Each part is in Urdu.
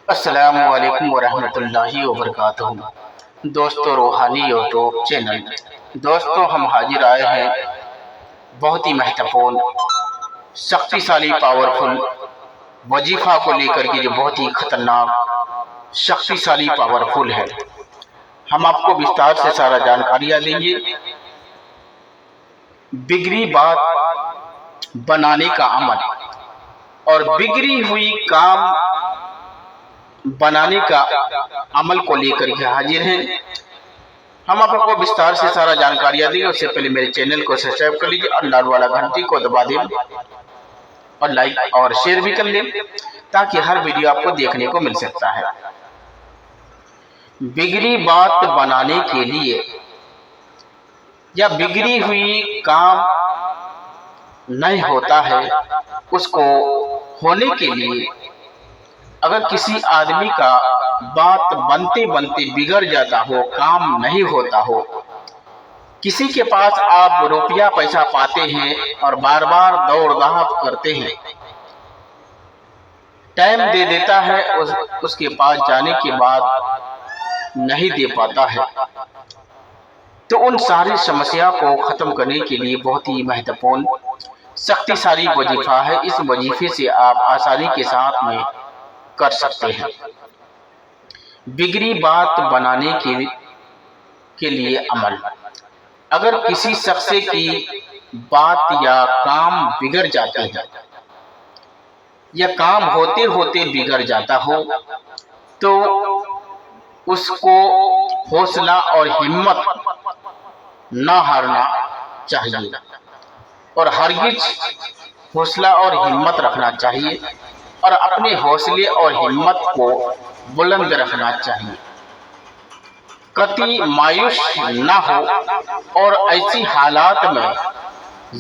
السلام علیکم ورحمۃ اللہ وبرکاتہ۔ دوستو روحانی یوٹیوب چینل دوستو ہم حاضر آئے ہیں بہت ہی مہتوپورن شکتیشالی پاورفل وظیفہ کو لے کر کے، جو بہت ہی خطرناک شکتیشالی پاورفل ہے۔ ہم آپ کو وستار سے سارا جانکاریاں دیں گے۔ بگڑی بات بنانے کا عمل اور بگڑی ہوئی کام بنانے کا عمل کو لے کر کے حاضر ہیں۔ ہم آپ کو وستار سے سارا جانکاریاں دیں گے۔ اس سے پہلے میرے چینل کو سبسکرائب کر لیجیے اور لال والا گھنٹی کو دبا دیں اور لائک اور شیئر بھی کر لیں تاکہ ہر ویڈیو آپ کو دیکھنے کو مل سکتا ہے۔ بگڑی بات بنانے کے لیے یا بگڑی ہوئی کام نہیں ہوتا ہے، اس کو ہونے کے لیے اگر کسی آدمی کا بات بنتے بنتے بگڑ جاتا ہو، کام نہیں ہوتا ہو، کسی کے پاس آپ روپیہ پیسہ پاتے ہیں اور بار بار دوڑ دھاپ کرتے ہیں، ٹائم دے دیتا ہے، اس کے پاس جانے کے بعد نہیں دے پاتا ہے، تو ان ساری سمسیا کو ختم کرنے کے لیے بہت ہی مہتوپورن شکتیشالی وظیفہ ہے۔ اس وظیفے سے آپ آسانی کے ساتھ میں کر سکتے ہیں۔ بگڑی بات بنانے کے لیے عمل۔ اگر کسی شخص کی بات یا کام بگڑ جاتے ہیں یا کام ہوتے ہوتے بگڑ جاتا ہو، تو اس کو حوصلہ اور ہمت نہ ہارنا چاہیے اور ہرگز حوصلہ اور ہمت رکھنا چاہیے اور اپنے حوصلے اور ہمت کو بلند رکھنا چاہیے، قطعی مایوس نہ ہو اور ایسی حالات میں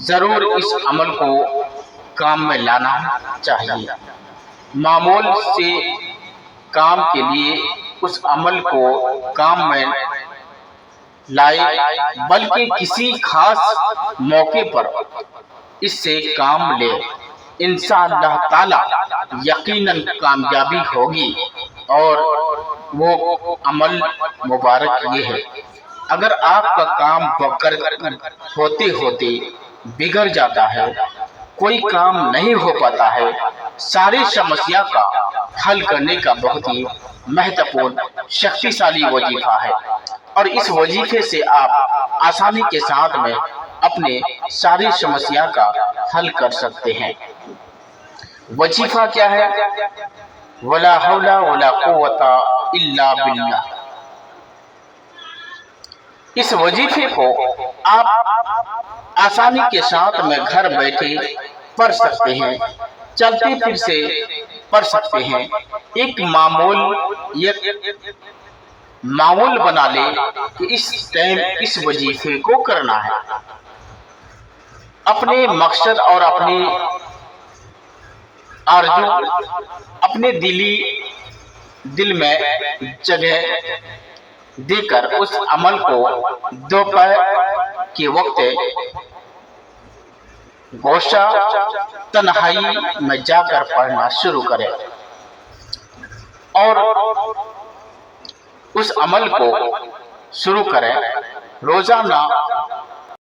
ضرور اس عمل کو کام میں لانا چاہیے۔ معمول سے کام کے لیے اس عمل کو کام میں لائے، بلکہ کسی خاص موقع پر اس سے کام لے، انشاءاللہ تعالی یقیناً کامیابی ہوگی۔ اور وہ عمل مبارک یہ ہے، اگر آپ کا کام ہوتے ہوتے بگڑ جاتا ہے، کوئی کام نہیں ہو پاتا ہے، ساری سمسیا کا حل کرنے کا بہت ہی مہتوپورن شکتیشالی وظیفہ ہے، اور اس وظیفے سے آپ آسانی کے ساتھ میں اپنے ساری سمسیا کا حل کر سکتے ہیں۔ وظیفہ کیا ہے؟ ولا حول ولا قوت الا باللہ۔ اس وظیفے کو آپ آسانی کے ساتھ میں گھر بیٹھے پڑھ سکتے ہیں، چلتے پھر سے پڑھ سکتے ہیں۔ ایک معمول بنا لے کہ اس ٹائم اس وظیفے کو کرنا ہے، اپنے مقصد اور اپنی آرزو اپنے دل میں جگہ دے کر اس عمل کو دوپہر کے وقت گوشہ تنہائی میں جا کر پڑھنا شروع کریں اور اس عمل کو شروع کریں۔ روزانہ